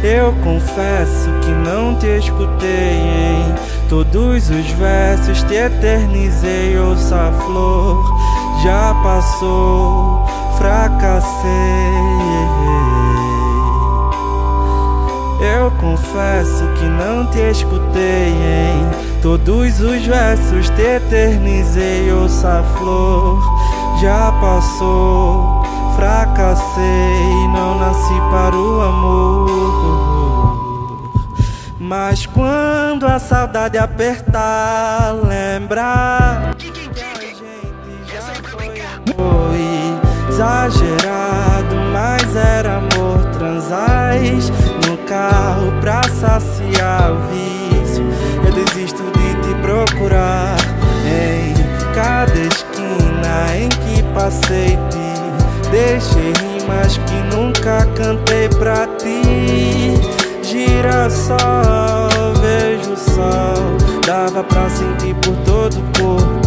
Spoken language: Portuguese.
Eu confesso que não te escutei em todos os versos, te eternizei, ouça a flor, já passou, fracassei. Eu confesso que não te escutei em todos os versos, te eternizei, ouça a flor, já passou, fracassei, não nasci para o amor. Mas quando a saudade apertar, lembrar que a gente já foi exagerado, mas era amor. Transais no carro pra saciar o vício. Eu desisto de te procurar em cada esquina em que passei, te deixei rimas que nunca cantei pra ti. Girassol, vejo o sol, dava pra sentir por todo o corpo.